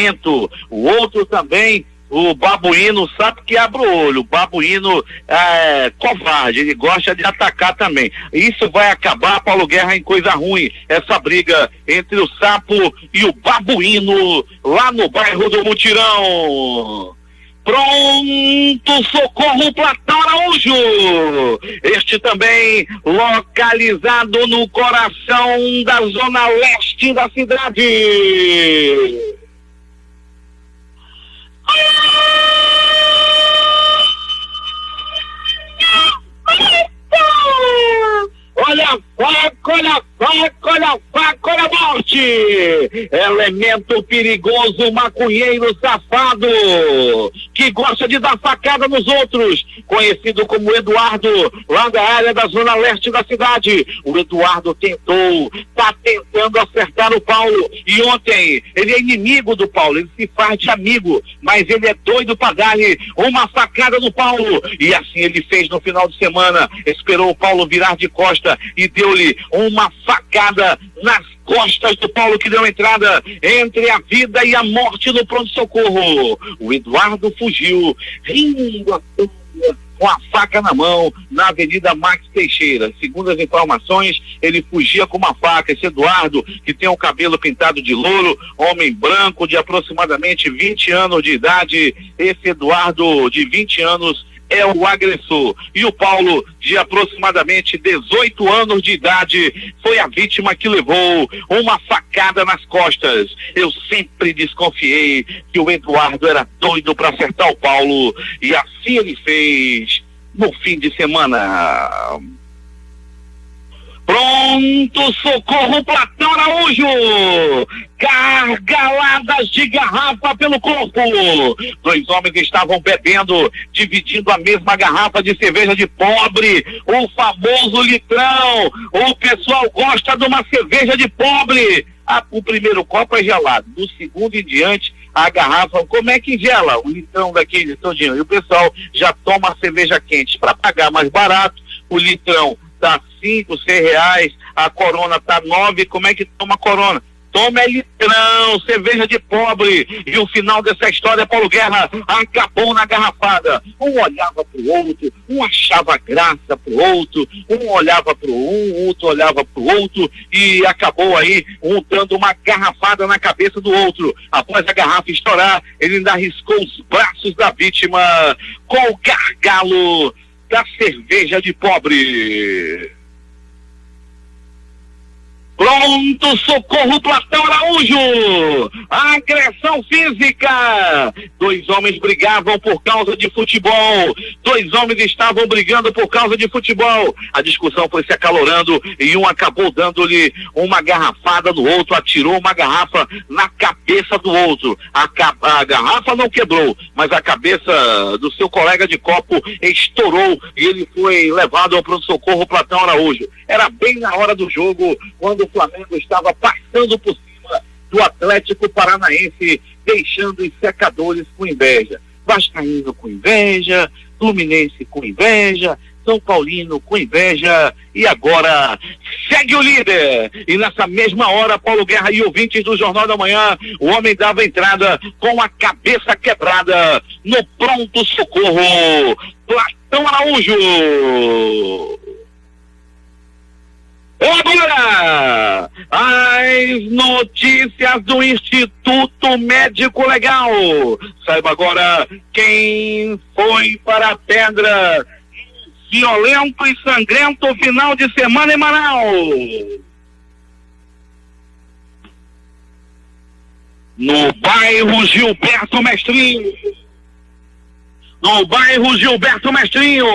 O outro também O babuíno sabe que abre o olho, o babuíno é covarde, ele gosta de atacar também. Isso vai acabar, Paulo Guerra, em coisa ruim, essa briga entre o sapo e o babuíno lá no bairro do Mutirão. Pronto, socorro, Platão Araújo. Este também localizado no coração da zona leste da cidade. Olha a faca, olha a faca, olha a faca, olha a morte! Elemento perigoso, maconheiro safado, que gosta de dar facada nos outros, conhecido como Eduardo, lá da área da zona leste da cidade. O Eduardo tá tentando acertar o Paulo, e ontem ele é inimigo do Paulo, ele se faz de amigo, mas ele é doido para dar-lhe uma facada no Paulo, e assim ele fez no final de semana. Esperou o Paulo virar de costa e deu-lhe uma facada nas costas do Paulo, que deu entrada entre a vida e a morte no pronto-socorro. O Eduardo fugiu, rindo à toa, com a faca na mão, na Avenida Max Teixeira. Segundo as informações, ele fugia com uma faca. Esse Eduardo, que tem o cabelo pintado de louro, homem branco de aproximadamente 20 anos de idade, esse Eduardo de 20 anos é o agressor. E o Paulo, de aproximadamente 18 anos de idade, foi a vítima que levou uma facada nas costas. Eu sempre desconfiei que o Eduardo era doido para acertar o Paulo, e assim ele fez no fim de semana. Pronto, socorro, Platão Araújo! Gargaladas de garrafa pelo corpo. 2 homens estavam bebendo, dividindo a mesma garrafa de cerveja de pobre, o famoso litrão. O pessoal gosta de uma cerveja de pobre. O primeiro copo é gelado, do segundo em diante a garrafa, como é que gela? O litrão daquele todinho. E o pessoal já toma a cerveja quente. Para pagar mais barato, o litrão tá 5, 6 reais, a Corona tá 9, como é que toma Corona? Toma litrão, cerveja de pobre. E o final dessa história, Paulo Guerra acabou na garrafada. Um olhava pro outro, um achava graça pro outro, um olhava pro um, outro olhava pro outro, e acabou aí um dando uma garrafada na cabeça do outro. Após a garrafa estourar, ele ainda arriscou os braços da vítima com o gargalo da cerveja de pobre. Pronto, socorro, Platão Araújo! Agressão física! 2 homens brigavam por causa de futebol. 2 homens estavam brigando por causa de futebol. A discussão foi se acalorando e um acabou dando-lhe uma garrafada no outro, atirou uma garrafa na cabeça do outro. A garrafa não quebrou, mas a cabeça do seu colega de copo estourou e ele foi levado ao pronto-socorro Platão Araújo. Era bem na hora do jogo, quando o Flamengo estava passando por cima do Atlético Paranaense, deixando os secadores com inveja. Vascaíno com inveja, Fluminense com inveja, São Paulino com inveja, e agora segue o líder. E nessa mesma hora, Paulo Guerra e ouvintes do Jornal da Manhã, o homem dava entrada com a cabeça quebrada no pronto-socorro Platão Araújo. Agora, as notícias do Instituto Médico Legal. Saiba agora quem foi para a pedra. Violento e sangrento final de semana em Manaus. No bairro Gilberto Mestrinho. No bairro Gilberto Mestrinho,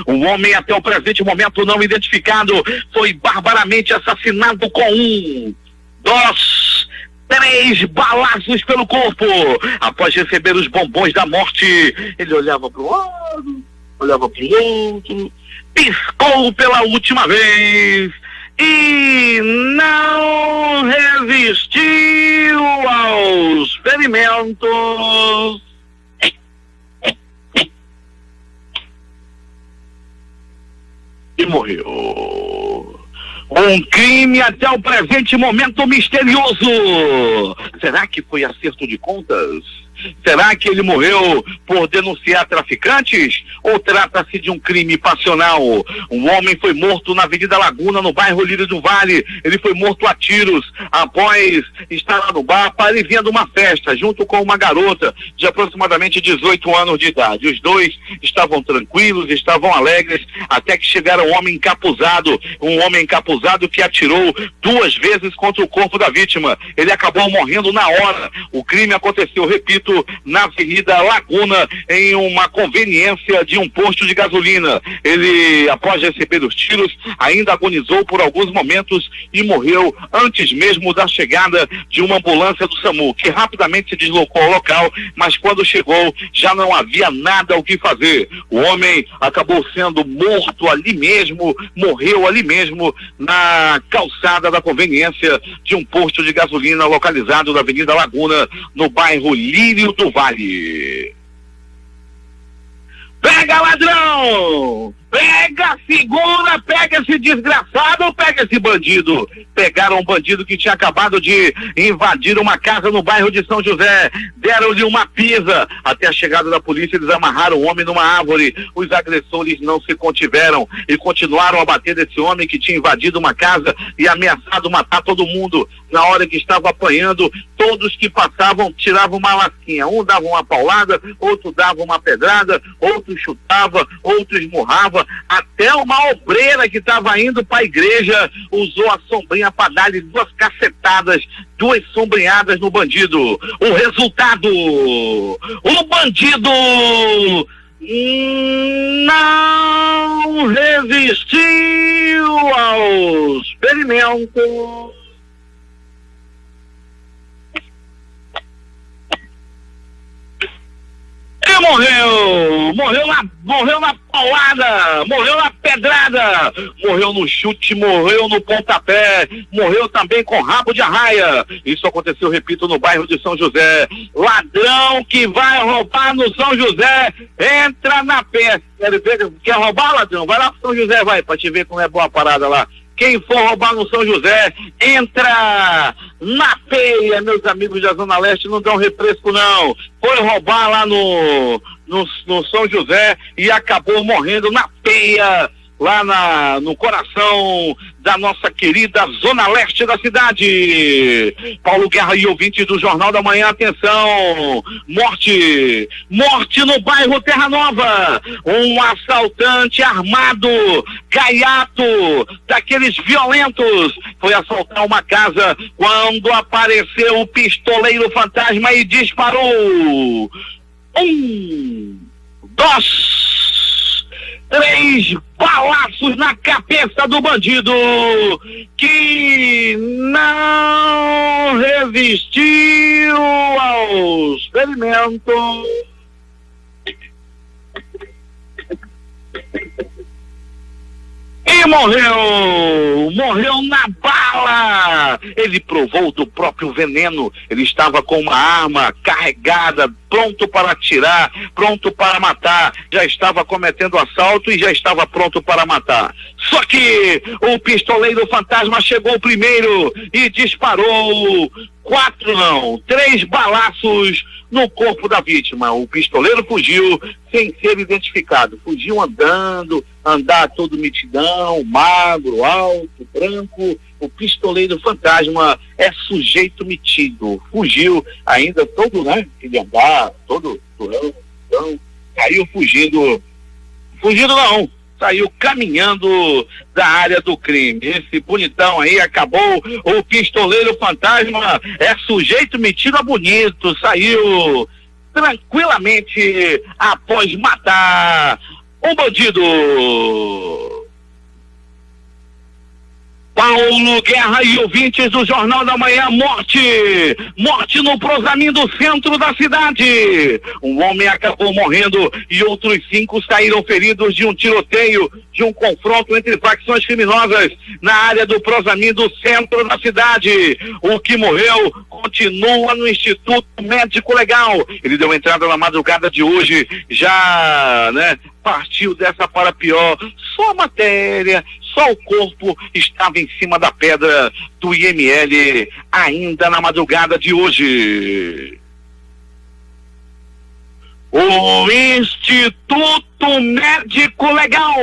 um homem até o presente momento não identificado foi barbaramente assassinado com 1, 2, 3 balaços pelo corpo. Após receber os bombons da morte, ele olhava para o lado, olhava para o outro, piscou pela última vez e não resistiu aos ferimentos. E morreu. Um crime até o presente momento misterioso. Será que foi acerto de contas? Será que ele morreu por denunciar traficantes? Ou trata-se de um crime passional? Um homem foi morto na Avenida Laguna, no bairro Lírio do Vale. Ele foi morto a tiros após estar lá no bar parivendo uma festa, junto com uma garota de aproximadamente 18 anos de idade. Os dois estavam tranquilos, estavam alegres, até que chegaram um homem encapuzado que atirou 2 vezes contra o corpo da vítima. Ele acabou morrendo na hora. O crime aconteceu, repito, na Avenida Laguna, em uma conveniência de um posto de gasolina. Ele, após receber os tiros, ainda agonizou por alguns momentos e morreu antes mesmo da chegada de uma ambulância do SAMU, que rapidamente se deslocou ao local, mas quando chegou já não havia nada o que fazer. O homem acabou sendo morto ali mesmo, morreu ali mesmo, na calçada da conveniência de um posto de gasolina localizado na Avenida Laguna, no bairro Lírio do Vale. Pega, ladrão! Pega, segura, pega esse desgraçado, pega esse bandido. Pegaram um bandido que tinha acabado de invadir uma casa no bairro de São José. Deram-lhe uma pisa. Até a chegada da polícia, eles amarraram o homem numa árvore. Os agressores não se contiveram e continuaram a bater desse homem que tinha invadido uma casa e ameaçado matar todo mundo. Na hora que estava apanhando, todos que passavam tiravam uma lasquinha. Um dava uma paulada, outro dava uma pedrada, outro chutava, outro esmurrava. Até uma obreira que estava indo para a igreja usou a sombrinha para dar-lhe 2 cacetadas, 2 sombrinhadas no bandido. O resultado: o bandido não resistiu ao experimento. E morreu na paulada, morreu na pedrada, morreu no chute, morreu no pontapé, morreu também com rabo de arraia. Isso aconteceu, repito, no bairro de São José. Ladrão que vai roubar no São José, entra na peça. Quer roubar, ladrão? Vai lá pro São José, vai, pra te ver como é boa a parada lá. Quem for roubar no São José, entra na peia, meus amigos da Zona Leste, não dão refresco não. Foi roubar lá no São José e acabou morrendo na peia, lá no coração da nossa querida Zona Leste da cidade. Paulo Guerra e ouvintes do Jornal da Manhã, atenção, morte no bairro Terra Nova. Um assaltante armado, gaiato, daqueles violentos, foi assaltar uma casa quando apareceu o pistoleiro fantasma e disparou 1, 2, 3 balaços na cabeça do bandido, que não resistiu ao experimento. E morreu na bala. Ele provou do próprio veneno. Ele estava com uma arma carregada, pronto para atirar, pronto para matar. Já estava cometendo assalto e já estava pronto para matar. Só que o pistoleiro fantasma chegou primeiro e disparou 3 balaços no corpo da vítima. O pistoleiro fugiu sem ser identificado. Fugiu andar todo mitidão, magro, alto, branco. O pistoleiro fantasma é sujeito metido. Fugiu ainda todo, né? Ele andar, todo durão, saiu fugindo. Fugindo não. Saiu caminhando da área do crime. Esse bonitão aí acabou. O pistoleiro fantasma é sujeito metido a bonito. Saiu tranquilamente após matar um bandido. Paulo Guerra e ouvintes do Jornal da Manhã, morte no Prosamin do centro da cidade. Um homem acabou morrendo e outros 5 saíram feridos de um tiroteio, de um confronto entre facções criminosas na área do Prosamin do centro da cidade. O que morreu continua no Instituto Médico Legal. Ele deu entrada na madrugada de hoje, já, né, partiu dessa para pior. Só a matéria, só o corpo estava em cima da pedra do IML ainda na madrugada de hoje. O Instituto Médico Legal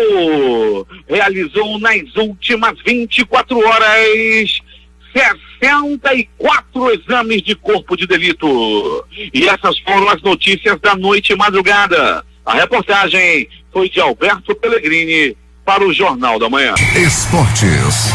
realizou nas últimas 24 horas 64 exames de corpo de delito. E essas foram as notícias da noite e madrugada. A reportagem foi de Alberto Pellegrini para o Jornal da Manhã. Esportes.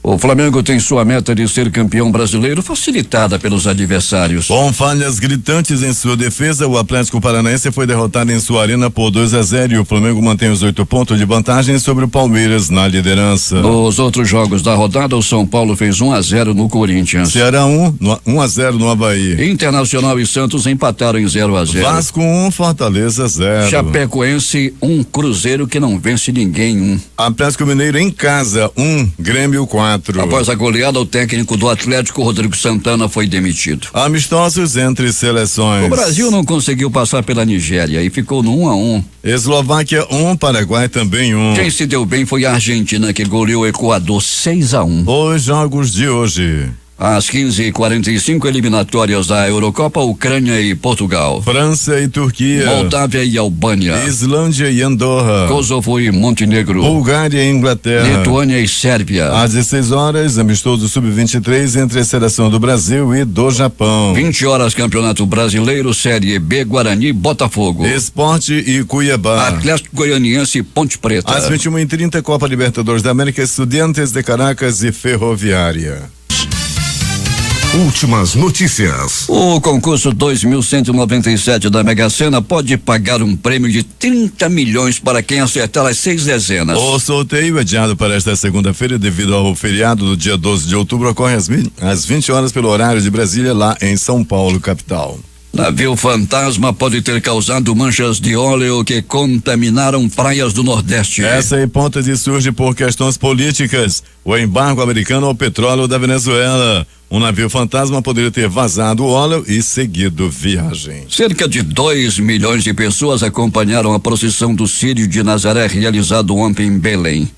O Flamengo tem sua meta de ser campeão brasileiro facilitada pelos adversários. Com falhas gritantes em sua defesa, o Atlético Paranaense foi derrotado em sua arena por 2-0 e o Flamengo mantém os 8 pontos de vantagem sobre o Palmeiras na liderança. Nos outros jogos da rodada, o São Paulo fez 1-0 no Corinthians. Ceará 1-0 no Avaí. Internacional e Santos empataram em 0-0. Vasco 1, Fortaleza 0. Chapecoense 1, Cruzeiro que não vence ninguém 1. Atlético Mineiro em casa 1, Grêmio 4. Após a goleada, o técnico do Atlético, Rodrigo Santana, foi demitido. Amistosos entre seleções. O Brasil não conseguiu passar pela Nigéria e ficou no 1-1. Eslováquia 1, Paraguai também 1. Quem se deu bem foi a Argentina, que goleou o Equador 6-1. Os jogos de hoje. Às 15h45, eliminatórias da Eurocopa, Ucrânia e Portugal. França e Turquia. Moldávia e Albânia. Islândia e Andorra. Kosovo e Montenegro. Bulgária e Inglaterra. Lituânia e Sérvia. Às 16 horas, amistoso sub-23 entre a seleção do Brasil e do Japão. 20 horas, Campeonato Brasileiro, Série B, Guarani e Botafogo. Esporte e Cuiabá. Atlético Goianiense e Ponte Preta. Às 21h30, Copa Libertadores da América, Estudiantes de Caracas e Ferroviária. Últimas notícias. O concurso 2197 da Mega Sena pode pagar um prêmio de 30 milhões para quem acertar as 6 dezenas. O sorteio adiado para esta segunda-feira devido ao feriado do dia 12 de outubro ocorre às 20 horas pelo horário de Brasília, lá em São Paulo, capital. Navio fantasma pode ter causado manchas de óleo que contaminaram praias do Nordeste. Essa hipótese surge por questões políticas. O embargo americano ao petróleo da Venezuela. Um navio fantasma poderia ter vazado o óleo e seguido viagem. Cerca de 2 milhões de pessoas acompanharam a procissão do Círio de Nazaré realizado ontem em Belém.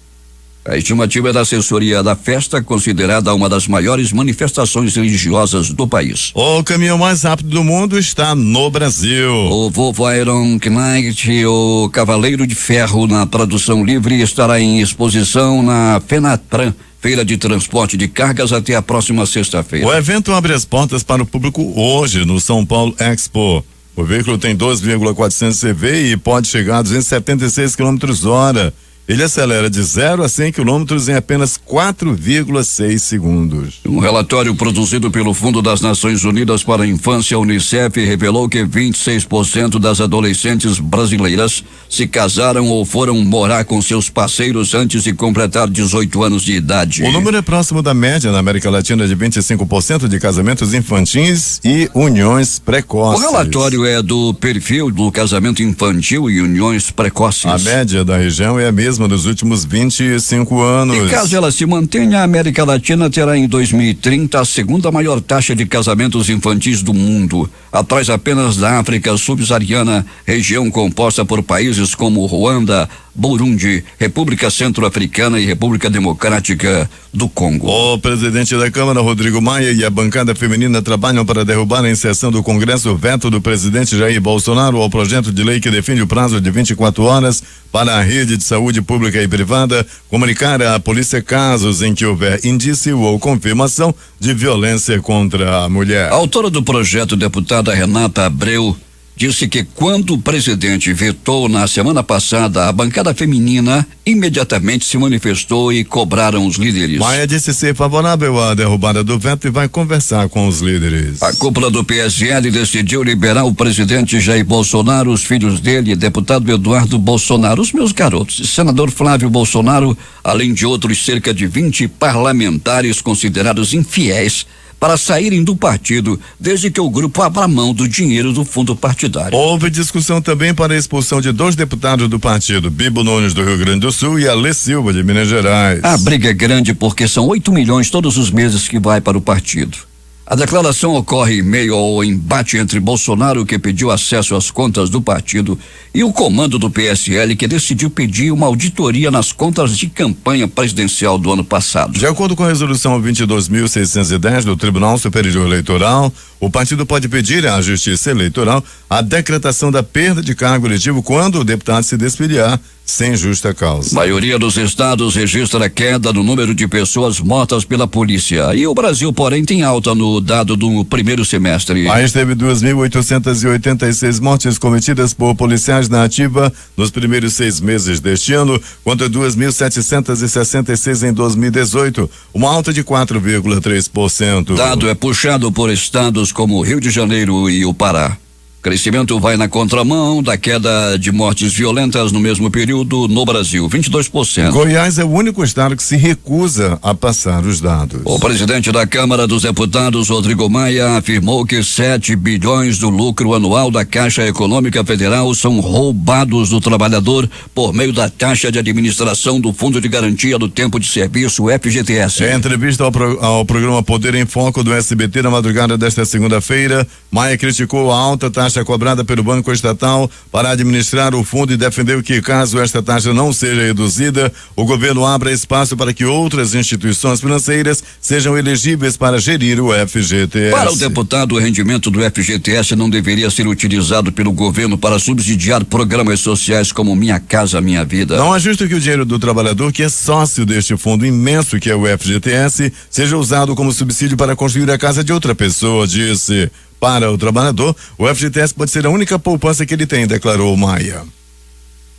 A estimativa é da assessoria da festa, considerada uma das maiores manifestações religiosas do país. O caminhão mais rápido do mundo está no Brasil. O Volvo Iron Knight, o Cavaleiro de Ferro na tradução livre, estará em exposição na Fenatran, Feira de Transporte de Cargas, até a próxima sexta-feira. O evento abre as portas para o público hoje no São Paulo Expo. O veículo tem 2,400 CV e pode chegar a 276 km/h. Ele acelera de 0 a 100 quilômetros em apenas 4,6 segundos. Um relatório produzido pelo Fundo das Nações Unidas para a Infância, Unicef, revelou que 26% das adolescentes brasileiras se casaram ou foram morar com seus parceiros antes de completar 18 anos de idade. O número é próximo da média na América Latina de 25% de casamentos infantis e uniões precoces. O relatório é do perfil do casamento infantil e uniões precoces. A média da região é a mesma nos últimos 25 anos. E caso ela se mantenha, a América Latina terá em 2030 a segunda maior taxa de casamentos infantis do mundo, atrás apenas da África subsaariana, região composta por países como Ruanda, Burundi, República Centro-Africana e República Democrática do Congo. O presidente da Câmara, Rodrigo Maia, e a bancada feminina trabalham para derrubar em sessão do Congresso o veto do presidente Jair Bolsonaro ao projeto de lei que define o prazo de 24 horas para a rede de saúde pública e privada comunicar à polícia casos em que houver indício ou confirmação de violência contra a mulher. A autora do projeto, deputada Renata Abreu, disse que quando o presidente vetou na semana passada, a bancada feminina imediatamente se manifestou e cobraram os líderes. Maia disse ser favorável à derrubada do veto e vai conversar com os líderes. A cúpula do PSL decidiu liberar o presidente Jair Bolsonaro, os filhos dele, deputado Eduardo Bolsonaro, os meus garotos, senador Flávio Bolsonaro, além de outros cerca de 20 parlamentares considerados infiéis, para saírem do partido desde que o grupo abra mão do dinheiro do fundo partidário. Houve discussão também para a expulsão de 2 deputados do partido, Bibo Nunes do Rio Grande do Sul e Alê Silva de Minas Gerais. A briga é grande porque são 8 milhões todos os meses que vai para o partido. A declaração ocorre em meio ao embate entre Bolsonaro, que pediu acesso às contas do partido, e o comando do PSL, que decidiu pedir uma auditoria nas contas de campanha presidencial do ano passado. De acordo com a resolução 22.610 do Tribunal Superior Eleitoral, o partido pode pedir à Justiça Eleitoral a decretação da perda de cargo eletivo quando o deputado se desfiliar sem justa causa. A maioria dos estados registra queda no número de pessoas mortas pela polícia. E o Brasil, porém, tem alta no dado do primeiro semestre. O país teve 2.886 mortes cometidas por policiais na ativa nos primeiros 6 meses deste ano, contra 2.766 em 2018, uma alta de 4,3%. O dado é puxado por estados como Rio de Janeiro e o Pará. O crescimento vai na contramão da queda de mortes violentas no mesmo período no Brasil, 22%. Goiás é o único estado que se recusa a passar os dados. O presidente da Câmara dos Deputados, Rodrigo Maia, afirmou que 7 bilhões do lucro anual da Caixa Econômica Federal são roubados do trabalhador por meio da taxa de administração do Fundo de Garantia do Tempo de Serviço, FGTS. Em entrevista ao programa Poder em Foco do SBT na madrugada desta segunda-feira, Maia criticou a alta taxa cobrada pelo Banco Estatal para administrar o fundo e defendeu que, caso esta taxa não seja reduzida, o governo abra espaço para que outras instituições financeiras sejam elegíveis para gerir o FGTS. Para o deputado, o rendimento do FGTS não deveria ser utilizado pelo governo para subsidiar programas sociais como Minha Casa Minha Vida. Não é justo que o dinheiro do trabalhador, que é sócio deste fundo imenso que é o FGTS, seja usado como subsídio para construir a casa de outra pessoa, disse. Para o trabalhador, o FGTS pode ser a única poupança que ele tem, declarou Maia.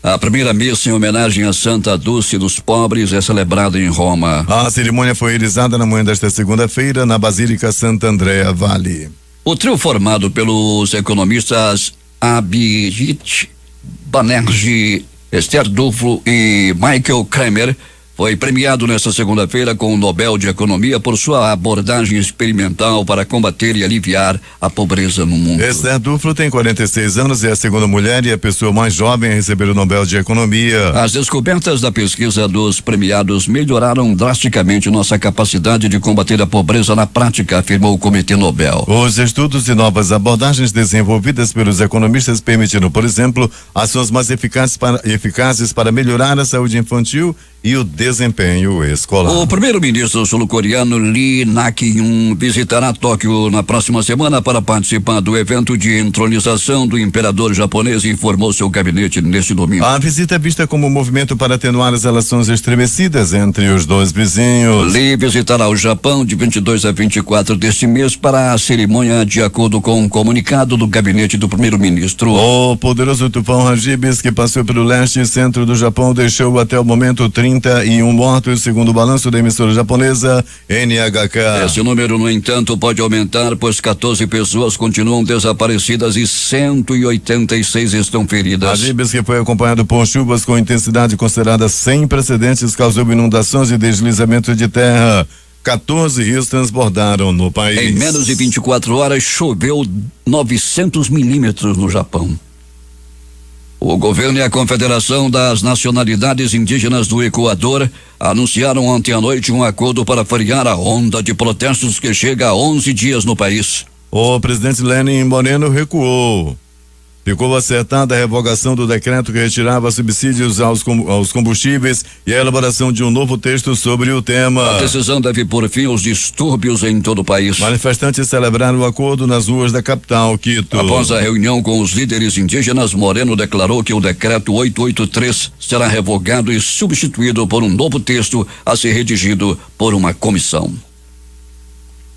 A primeira missa em homenagem a Santa Dulce dos Pobres é celebrada em Roma. A cerimônia foi realizada na manhã desta segunda-feira na Basílica Santa Andrea Vale. O trio formado pelos economistas Abhijit Banerjee, Esther Duflo e Michael Kramer foi premiado nesta segunda-feira com o Nobel de Economia por sua abordagem experimental para combater e aliviar a pobreza no mundo. Esther Duflo tem 46 anos e é a segunda mulher e a pessoa mais jovem a receber o Nobel de Economia. As descobertas da pesquisa dos premiados melhoraram drasticamente nossa capacidade de combater a pobreza na prática, afirmou o Comitê Nobel. Os estudos e novas abordagens desenvolvidas pelos economistas permitiram, por exemplo, ações mais eficazes para melhorar a saúde infantil e o desempenho escolar. O primeiro-ministro sul-coreano Lee Nak-yoon visitará Tóquio na próxima semana para participar do evento de entronização do imperador japonês, informou seu gabinete neste domingo. A visita é vista como um movimento para atenuar as relações estremecidas entre os dois vizinhos. Lee visitará o Japão de 22 a 24 deste mês para a cerimônia, de acordo com um comunicado do gabinete do primeiro-ministro. O poderoso tufão Hagibis, que passou pelo leste e centro do Japão, deixou até o momento 31 mortos, segundo o balanço da emissora japonesa NHK. Esse número, no entanto, pode aumentar, pois 14 pessoas continuam desaparecidas e 186 estão feridas. Hagibis, que foi acompanhado por chuvas com intensidade considerada sem precedentes, causou inundações e deslizamento de terra. 14 rios transbordaram no país. Em menos de 24 horas, choveu 900 milímetros no Japão. O governo e a Confederação das Nacionalidades Indígenas do Equador anunciaram ontem à noite um acordo para frear a onda de protestos que chega a 11 dias no país. O presidente Lenin Moreno recuou. Ficou acertada a revogação do decreto que retirava subsídios aos combustíveis e a elaboração de um novo texto sobre o tema. A decisão deve pôr fim aos distúrbios em todo o país. Manifestantes celebraram o acordo nas ruas da capital, Quito. Após a reunião com os líderes indígenas, Moreno declarou que o decreto 883 será revogado e substituído por um novo texto a ser redigido por uma comissão.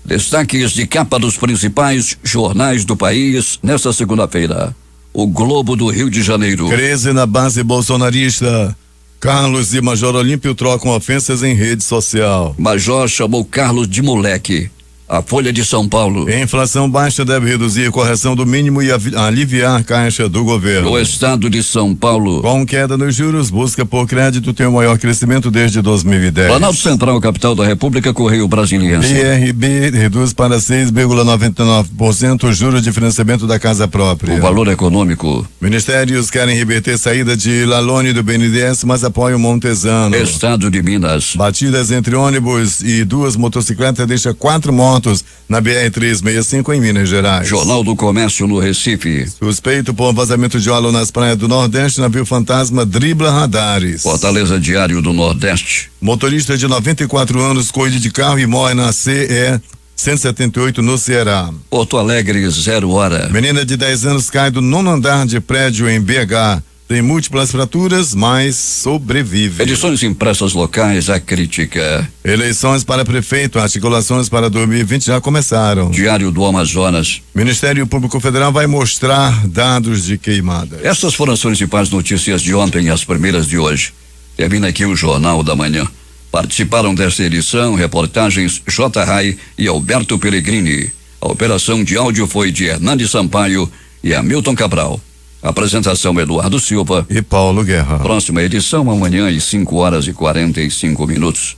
Destaques de capa dos principais jornais do país nesta segunda-feira. O Globo do Rio de Janeiro. Crise na base bolsonarista. Carlos e Major Olímpio trocam ofensas em rede social. Major chamou Carlos de moleque. A Folha de São Paulo. Inflação baixa deve reduzir a correção do mínimo e aliviar a caixa do governo. O estado de São Paulo. Com queda nos juros, busca por crédito tem o maior crescimento desde 2010. Planalto Central, capital da República, Correio Brasiliense. PRB reduz para 6,99% o juros de financiamento da casa própria. O valor econômico. Ministérios querem reverter saída de Lalone do BNDES, mas apoiam Montesano. Estado de Minas. Batidas entre ônibus e 2 motocicletas deixa 4 mortos mortos na BR-365 em Minas Gerais. Jornal do Comércio no Recife. Suspeito por vazamento de óleo nas praias do Nordeste, navio fantasma dribla radares. Fortaleza Diário do Nordeste. Motorista de 94 anos colhe de carro e morre na CE 178 no Ceará. Porto Alegre, 0 hora. Menina de 10 anos cai do 9º andar de prédio em BH. Tem múltiplas fraturas, mas sobrevive. Edições impressas locais, a crítica. Eleições para prefeito, articulações para 2020 já começaram. Diário do Amazonas. Ministério Público Federal vai mostrar dados de queimadas. Estas foram as principais notícias de ontem e as primeiras de hoje. Termina aqui o Jornal da Manhã. Participaram desta edição reportagens J. Rai e Alberto Pellegrini. A operação de áudio foi de Hernandes Sampaio e Hamilton Cabral. Apresentação Eduardo Silva e Paulo Guerra. Próxima edição amanhã às 5h45.